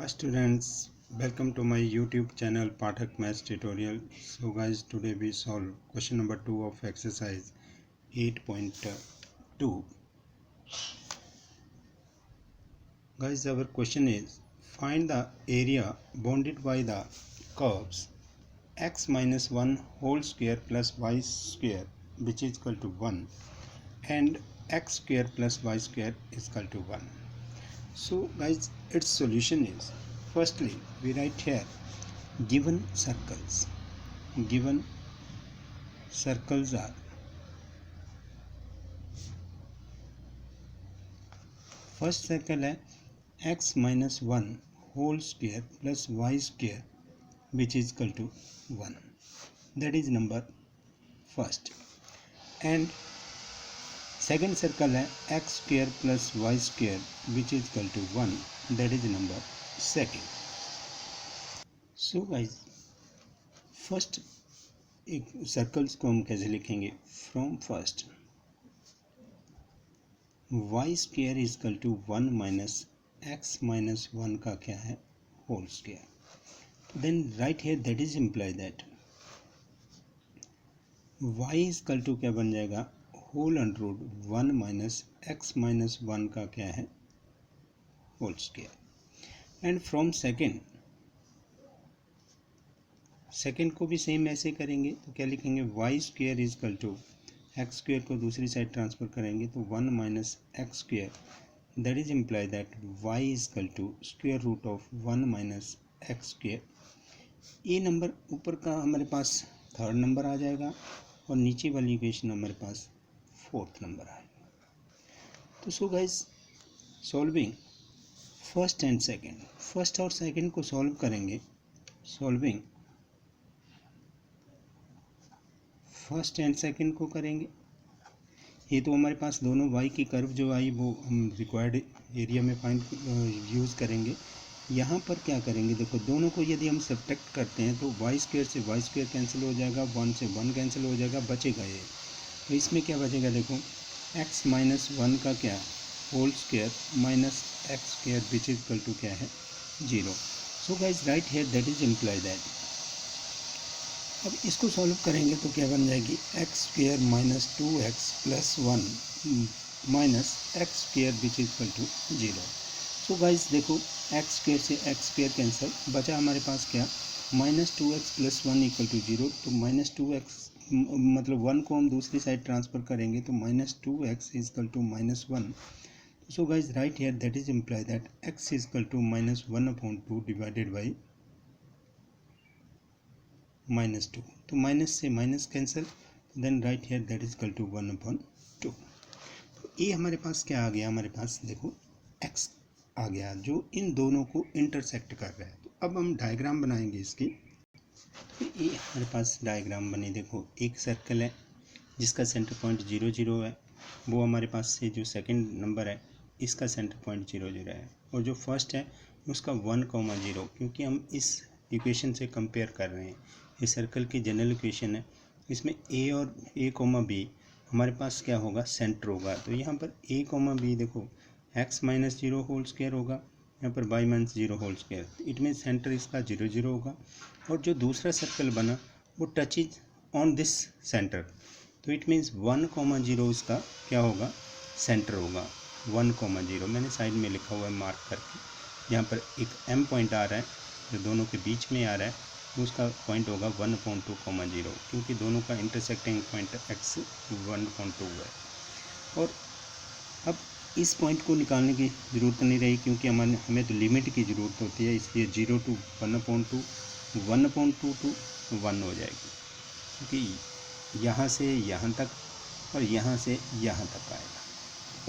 Students, welcome to my YouTube channel Pathak Maths Tutorial. So guys, today we solve question number 2 of exercise 8.2. Guys, our question is find the area bounded by the curves x minus 1 whole square plus y square which is equal to 1 and x square plus y square is equal to 1. So guys, its solution is, firstly we write here given circles are first circle है x minus 1 whole square plus y square which is equal to 1, that is number first, and second circle है x square plus y square which is equal to 1, that is number second. So guys, first एक circles को हम कैसे लिखेंगे, from first y square is equal to 1 minus x minus 1 का क्या है whole square, then right here that is imply that y is equal to क्या बन जाएगा whole under root 1 minus x minus 1 का क्या है whole square, and from second को भी सेम ऐसे करेंगे तो क्या लिखेंगे y square is equal to x square को दूसरी साइड ट्रांसफर करेंगे तो 1 minus x square, that is imply that y is equal to square root of 1 minus x square. ये नंबर ऊपर का हमारे पास थर्ड नंबर आ जाएगा और नीचे वाली इक्वेशन हमारे पास फोर्थ नंबर आएगा. तो so guys, solving first and second, first और सेकेंड को सॉल्व करेंगे, सॉल्विंग फर्स्ट एंड सेकंड को करेंगे. ये तो हमारे पास दोनों y की कर्व जो आई वो हम रिक्वायर्ड एरिया में फाइंड यूज़ करेंगे. यहाँ पर क्या करेंगे, देखो दोनों को यदि हम सब्ट्रैक्ट करते हैं तो y स्क्वायर से y स्क्वायर कैंसिल हो जाएगा, 1 से 1 कैंसिल हो जाएगा, बचेगा ये. तो इसमें क्या बचेगा, देखो x माइनस 1 का क्या whole square minus x square which is equal to क्या है 0. So guys right here that is imply that. अब इसको सॉल्व करेंगे तो क्या बन जाएगी x square minus 2x plus 1 minus x square which is equal to 0. So guys देखो एक्स स्क्वेयर से एक्स स्क्वेयर कैंसिल, बचा हमारे पास क्या minus 2x plus 1 equal to 0. तो माइनस 2x मतलब 1 को हम दूसरी साइड ट्रांसफर करेंगे तो minus 2x is equal to minus 1. So guys right here that is imply that x is equal to minus 1/2 divided by minus 2. तो minus से minus cancel, then right here that is equal to 1/2. ये हमारे पास क्या आ गया, हमारे पास देखो x आ गया जो इन दोनों को इंटरसेक्ट कर रहा है. तो अब हम डायग्राम बनाएंगे इसकी. तो ये हमारे पास डायग्राम बने, देखो एक सर्कल है जिसका सेंटर पॉइंट 0 0 है, वो हमारे पास से जो सेकंड नंबर है इसका सेंटर पॉइंट 0 0 है, और जो फर्स्ट है उसका 1,0, क्योंकि हम इस इक्वेशन से कंपेयर कर रहे हैं. इस सर्कल की जनरल इक्वेशन है, इसमें a और a, b हमारे पास क्या होगा सेंटर होगा. तो यहाँ पर a, b देखो x माइनस 0 होल स्क्वायर होगा, यहाँ पर y minus 0 whole square, it mean centre इसका 0 0 होगा. और जो दूसरा सर्कल बना वो touch is on this centre, तो इट मीन्स 1,0 इसका क्या होगा सेंटर होगा 1,0. मैंने साइड में लिखा हुआ है मार्क करके. यहाँ पर एक m पॉइंट आ रहा है जो दोनों के बीच में आ रहा है, उसका पॉइंट होगा 1/2,0, क्योंकि दोनों का इंटरसेक्टिंग पॉइंट x 1/2 है. और अब इस पॉइंट को निकालने की ज़रूरत नहीं रही, क्योंकि हमें तो लिमिट की ज़रूरत होती है, इसलिए 0 to 1/2 1/2 to 1 हो जाएगी, क्योंकि यहाँ से यहाँ तक और यहाँ से यहाँ तक आएगा.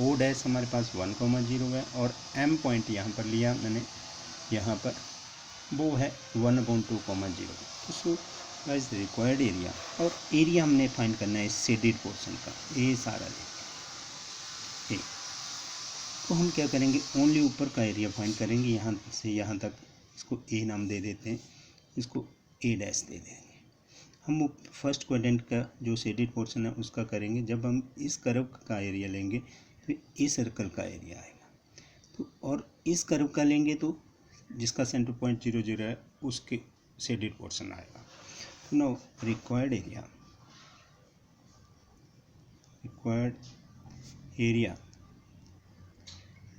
ओ डैश हमारे पास 1,0 है और m पॉइंट यहाँ पर लिया मैंने, यहाँ पर वो है 1/2,0. तो सो गाइस रिक्वायर्ड एरिया, और एरिया हमने फाइंड करना है इस शेडेड पोर्शन का, ये सारा ए. तो हम क्या करेंगे ओनली ऊपर का एरिया फाइंड करेंगे, यहाँ से यहाँ तक इसको ए नाम दे देते हैं, इसको ए डैश दे देंगे. हम फर्स्ट क्वाड्रेंट का जो शेडेड पोर्शन है उसका करेंगे. जब हम इस कर्व का एरिया लेंगे तो इस सर्कल का एरिया आएगा, तो और इस कर्व का लेंगे तो जिसका सेंटर पॉइंट 0 0 है उसके शेडेड पोर्शन आएगा। तो now required area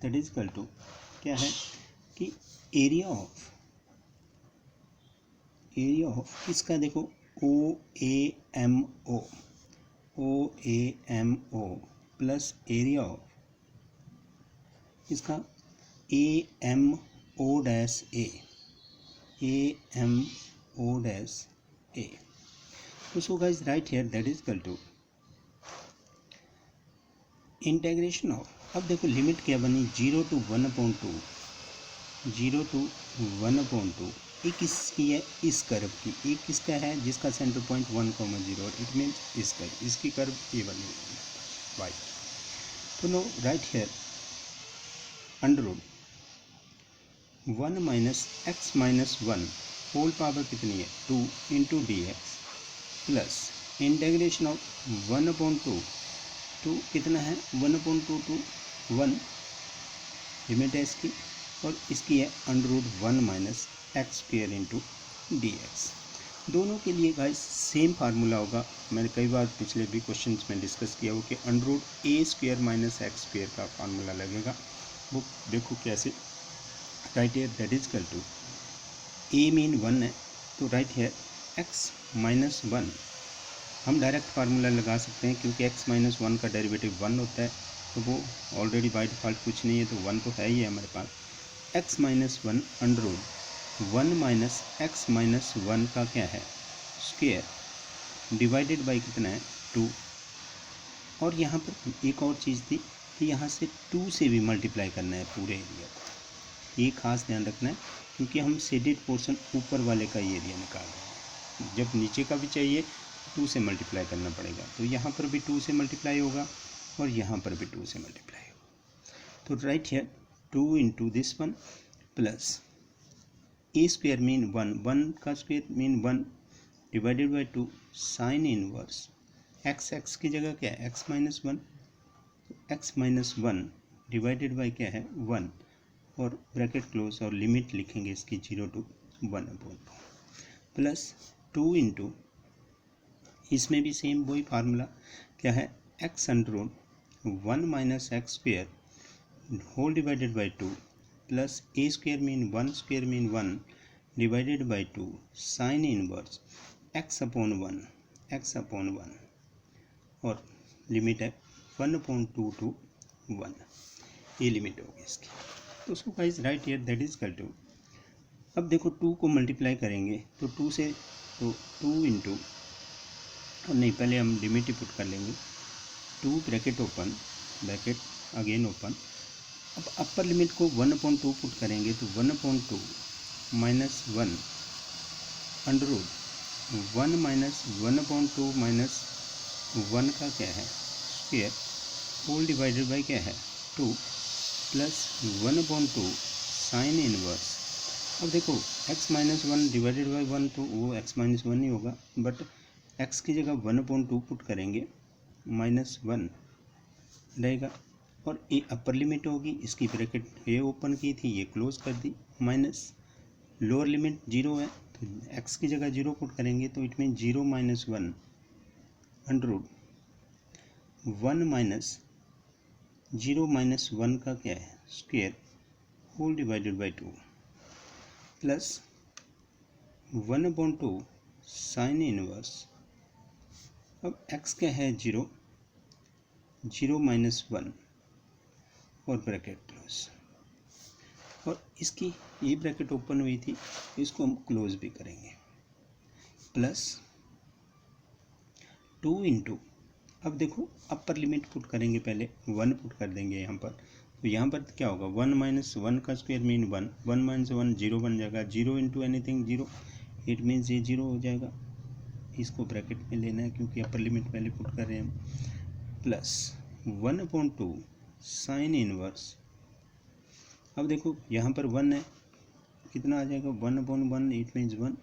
that is equal to क्या है कि एरिया ऑफ इसका देखो OAMO प्लस एरिया ऑफ इसका AMO dash A। So guys right here that is equal to integration of, अब देखो लिमिट क्या बनी 0 to 1/2, 0 to 1/2। एक किसकी है, इस कर्व की, एक किसका है जिसका सेंटर पॉइंट 1,0 और इट मीन्स इसकी कर्व ये बनी वाई। तो now right here under root 1 minus x minus 1 whole power कितनी है 2 into dx plus integration of 1/2 to कितना है 1/2 टू 1 लिमिट है इसकी, और इसकी है under root 1 minus x square into dx। दोनों के लिए गाइस सेम फार्मूला होगा, मैंने कई बार पिछले भी क्वेश्चन में डिस्कस किया वो कि under root a square minus x square का फार्मूला लगेगा। वो देखो कैसे, right here that is equal to a mean 1 है तो राइट हेयर एक्स माइनस 1 हम डायरेक्ट फार्मूला लगा सकते हैं क्योंकि x माइनस 1 का डेरिवेटिव 1 होता है, तो वो ऑलरेडी बाय डिफ़ॉल्ट कुछ नहीं है तो 1 तो है ही है हमारे पास। x माइनस 1 under root 1 minus x minus 1 का क्या है स्क्वायर डिवाइडेड बाय कितना है 2। और यहाँ पर एक और चीज़ थी कि यहाँ से 2 से भी मल्टीप्लाई करना है पूरे एरिया को, ये खास ध्यान रखना है क्योंकि हम शेडेड पोर्शन ऊपर वाले का ये एरिया निकाल रहे हैं, जब नीचे का भी चाहिए 2 से मल्टीप्लाई करना पड़ेगा। तो यहाँ पर भी 2 से मल्टीप्लाई होगा और यहाँ पर भी 2 से मल्टीप्लाई होगा। तो right here 2 into this one plus a square mean 1 का square mean 1 divided by 2 sine inverse x की जगह क्या है x minus 1, x minus 1 divided by क्या है 1 और ब्रैकेट क्लोज और लिमिट लिखेंगे इसकी 0 to 1/2 प्लस 2 इंटू इसमें भी सेम वही फार्मूला क्या है x under root 1 minus x square whole divided by 2 plus a square mean 1 square mean 1 divided by 2 sine inverse x upon 1 और लिमिट है 1/2 to 1, ये लिमिट होगी इसकी। तो उसको guys right here that is equal to, अब देखो 2 को मल्टीप्लाई करेंगे तो 2 से तो 2 इंटू नहीं पहले हम लिमिट ही पुट कर लेंगे 2 bracket open bracket again open. अब अपर लिमिट को 1/2 पुट करेंगे तो 1/2 minus 1 under root 1 minus 1/2 minus 1 का क्या है स्क्वेयर होल डिवाइडेड बाई क्या है 2 प्लस 1/2 साइन इनवर्स। अब देखो x माइनस 1 डिवाइडेड बाई 1 तो वो x माइनस 1 ही होगा, बट x की जगह 1/2 पुट करेंगे माइनस 1 रहेगा और ये अपर लिमिट होगी, इसकी ब्रैकेट ये ओपन की थी ये क्लोज कर दी, माइनस लोअर लिमिट 0 है तो x की जगह 0 पुट करेंगे तो it mean 0 minus 1 under root 1 minus 0 minus 1 का क्या है square whole divided by 2 plus 1/2 sine inverse. अब x क्या है 0 माइनस 1 और ब्रैकेट क्लोज, और इसकी ये ब्रैकेट ओपन हुई थी इसको हम क्लोज भी करेंगे प्लस 2 इंटू, अब देखो अपर लिमिट पुट करेंगे पहले 1 पुट कर देंगे यहाँ पर, तो यहाँ पर क्या होगा 1 माइनस 1 का स्क्वायर मीन 1 माइनस 1 0 बन जाएगा, 0 इंटू एनीथिंग 0 इट मीन्स ये 0 हो जाएगा, इसको ब्रैकेट में लेना है क्योंकि अपर लिमिट पहले पुट कर रहे हैं हम, प्लस 1/2 साइन इनवर्स। अब देखो यहाँ पर 1 है कितना आ जाएगा 1/1 इट मीन्स 1,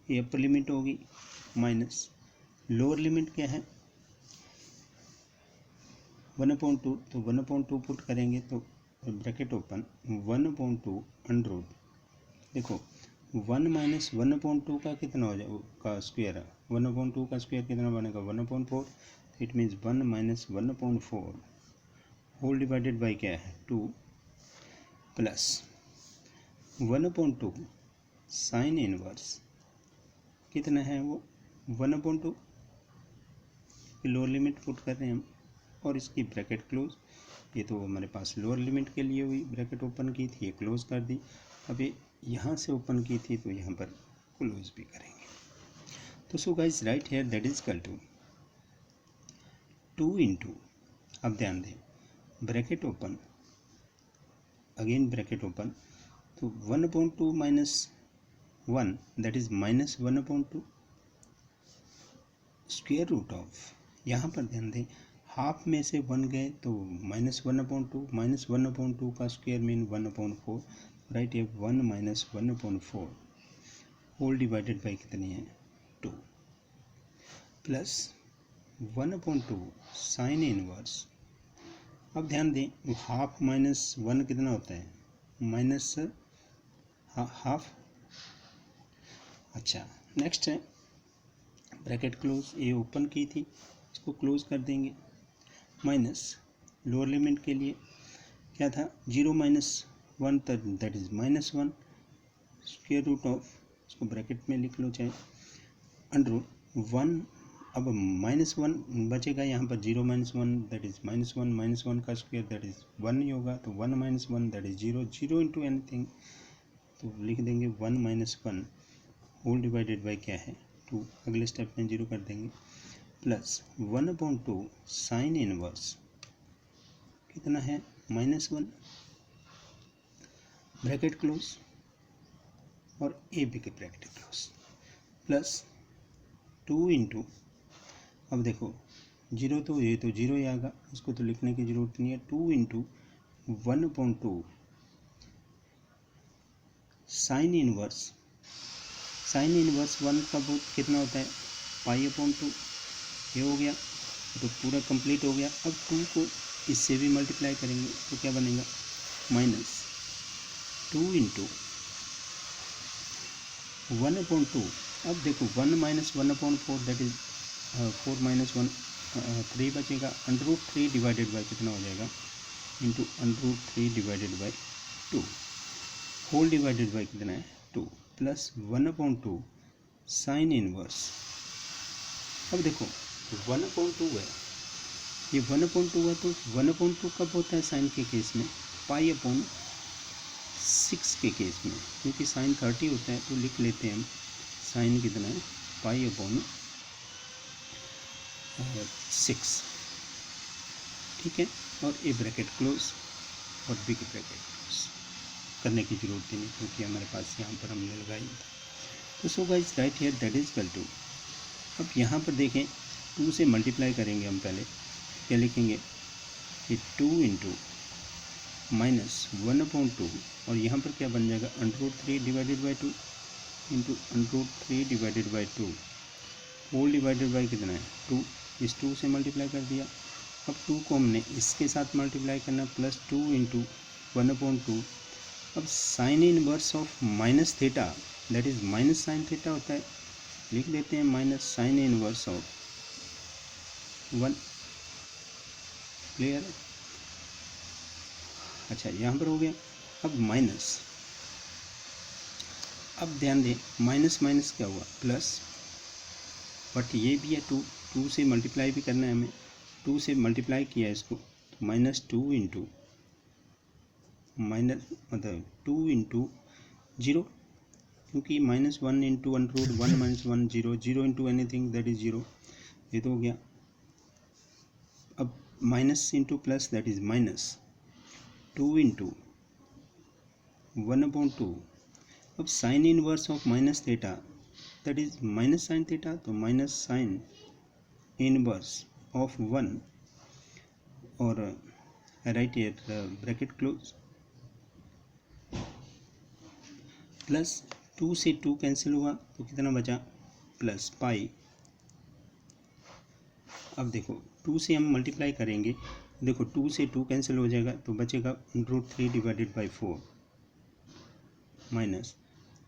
ये अपर लिमिट होगी, माइनस लोअर लिमिट क्या है 1/2 तो 1/2 पुट करेंगे तो ब्रैकेट ओपन 1/2 अंडर रूट, देखो 1 माइनस 1/2 का कितना हो जाए का स्क्वायर है, 1/2 का स्क्वायर कितना बनेगा 1/4, it means 1 minus 1/4 whole divided by क्या है 2 प्लस 1/2 साइन इनवर्स कितना है वो 1/2 की लोअर लिमिट पुट कर रहे हैं हम और इसकी ब्रैकेट क्लोज। ये तो हमारे पास लोअर लिमिट के लिए हुई, ब्रैकेट ओपन की थी, ये क्लोज कर दी। अब ये यहाँ से ओपन की थी तो यहाँ पर क्लोज भी करेंगे। तो so guys right here that is equal to 2 into, अब ध्यान दें bracket open, again bracket open, तो 1/2 minus 1 that is minus 1/2 square root of, यहाँ पर ध्यान दें हाफ में से 1 गए तो माइनस 1/2, माइनस 1/2 का स्क्वायर मीन 1/4, राइट है 1 माइनस 1/4 होल डिवाइडेड बाई कितनी है 2 प्लस 1/2 साइन इनवर्स। अब ध्यान दें हाफ माइनस 1 कितना होता है माइनस हाफ। अच्छा नेक्स्ट है ब्रैकेट क्लोज, ये ओपन की थी इसको क्लोज कर देंगे, माइनस लोअर लिमिट के लिए क्या था 0 minus 1 that is minus 1 square root of, इसको ब्रैकेट में लिख लो चाहे अंडर रूट 1। अब माइनस 1 बचेगा यहाँ पर 0 minus 1 that is minus 1, minus 1 का स्क्वायर दैट इज 1 ही होगा, तो 1 minus 1 that is 0, 0 into anything तो लिख देंगे 1 माइनस 1 होल डिवाइडेड बाई क्या है 2, अगले स्टेप में 0 कर देंगे, प्लस 1/2 साइन इनवर्स कितना है -1 ब्रैकेट क्लोज और ए बी के ब्रैकेट क्लोज प्लस 2 इंटू, अब देखो 0 तो ये तो 0 ही आएगा, उसको तो लिखने की ज़रूरत नहीं है, 2 into 1/2 sine inverse, sine inverse 1 का बहुत कितना होता है π/2, ये हो गया तो पूरा कंप्लीट हो गया। अब 2 को इससे भी मल्टीप्लाई करेंगे तो क्या बनेगा -2 इंटू 1/2, अब देखो 1 माइनस 1/4 दैट इज 4 माइनस 1 3 बचेगा, √3 डिवाइडेड बाई कितना हो जाएगा into √3 divided by 2 whole divided by कितना है 2 प्लस 1/2 साइन इनवर्स। अब देखो 1/2 है, ये 1/2 है तो 1/2 कब होता है साइन के केस में π/6 के केस में, क्योंकि साइन 30 होता है तो लिख लेते हैं हम साइन कितना है π/6, ठीक है, और ए ब्रैकेट क्लोज और बी की ब्रैकेट क्लोज करने की जरूरत ही नहीं क्योंकि हमारे पास यहाँ पर हमने लगाई। तो so guys right here that is equal to, अब यहाँ पर देखें 2 से मल्टीप्लाई करेंगे हम, पहले क्या लिखेंगे ये 2 इंटू माइनस 1/2 और यहाँ पर क्या बन जाएगा √3 divided by 2 into √3 divided by 2 whole divided by कितना है 2, इस 2 से मल्टीप्लाई कर दिया। अब 2 को हमने इसके साथ मल्टीप्लाई करना प्लस 2 इंटू 1/2, अब sine inverse of minus theta that is minus sine theta होता है, लिख देते हैं minus sine inverse of 1, clear है। अच्छा यहाँ पर हो गया, अब माइनस, अब ध्यान दें माइनस माइनस क्या हुआ प्लस, बट ये भी है 2 से मल्टीप्लाई भी करना है हमें, 2 से मल्टीप्लाई किया इसको तो -2 इंटू माइनस मतलब 2 इंटू 0, क्योंकि -1 into √1 minus 1 0, 0 into anything that is 0, ये तो हो गया। अब minus into plus that is -2 into 1/2, अब sine inverse of minus theta that is minus sine theta, तो माइनस साइन इनवर्स ऑफ 1 और right here bracket close plus 2 से 2 cancel हुआ तो कितना बचा प्लस पाई। अब देखो 2 से हम मल्टीप्लाई करेंगे, देखो 2 से 2 कैंसिल हो जाएगा तो बचेगा √3 divided by 4 minus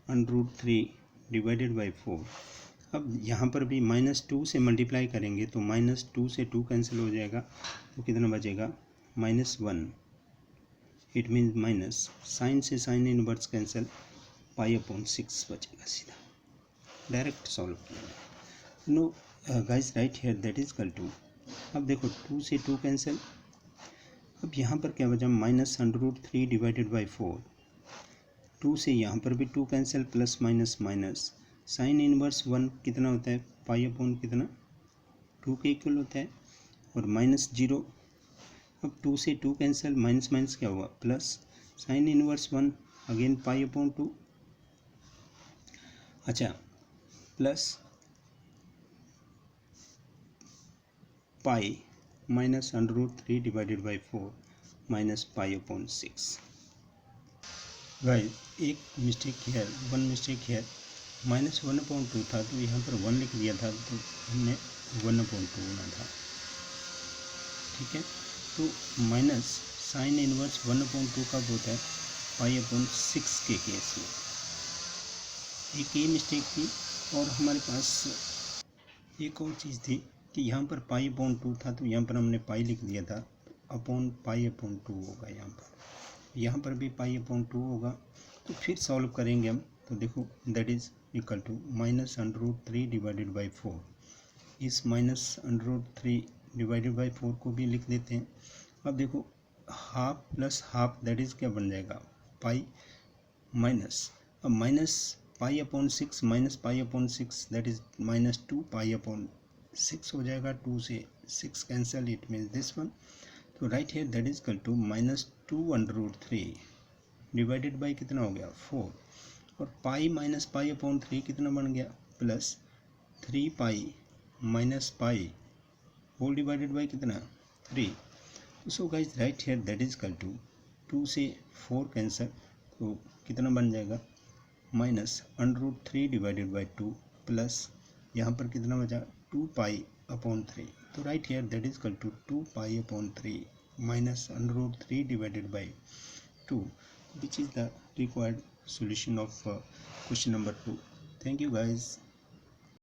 √3 divided by 4। अब यहाँ पर भी -2 से मल्टीप्लाई करेंगे तो -2 से 2 कैंसिल हो जाएगा, तो कितना बचेगा -1। इट मीन्स माइनस साइन से साइन इनवर्स कैंसिल, π/6 बचेगा सीधा। डायरेक्ट सॉल्व किया। Now guys right here that is equal to, अब देखो 2 से 2 कैंसिल, अब यहाँ पर क्या बचा -√3 डिवाइडेड बाई 4। 2 से यहाँ पर भी 2 cancel, plus minus minus sine inverse 1 कितना होता है π/ कितना 2 के इक्वल होता है, और -0। अब 2 से 2 कैंसिल, माइनस माइनस क्या हुआ प्लस, साइन इनवर्स 1 अगेन π/2। अच्छा plus pi minus √3 divided by 4 minus π/6। Guys एक mistake here, one mistake here, -1/2 था तो यहाँ पर 1 लिख दिया था, तो हमने 1/2 होना था, ठीक है। तो माइनस साइन इनवर्स 1/2 कब होता है π/6 के केस में। एक ये मिस्टेक थी, और हमारे पास एक और चीज़ थी कि यहाँ पर π/2 था तो यहाँ पर हमने पाई लिख दिया था, अपॉन π/2 होगा यहाँ पर भी π/2 होगा। तो फिर सॉल्व करेंगे हम, तो देखो that is equal to -√3 divided by 4। इस -√3 डिवाइडेड बाई 4 को भी लिख देते हैं। अब देखो half plus half that is क्या बन जाएगा पाई, माइनस अब माइनस π/6 माइनस π/6 दैट इज -2 π/6 हो जाएगा। 2 से 6 cancel, it means this one. तो right here that is equal to -2√3 divided by कितना हो गया 4, और पाई माइनस π/3 कितना बन गया plus 3 pi minus pi whole divided by कितना 3। So guys right here that is equal to 2 से 4 कैंसल, तो कितना बन जाएगा -√3 डिवाइडेड बाई 2 प्लस यहाँ पर कितना बचा 2 π/3। तो right here that is equal to 2 π/3 minus √3 divided by 2, which is the required solution of question number 2. Thank you guys.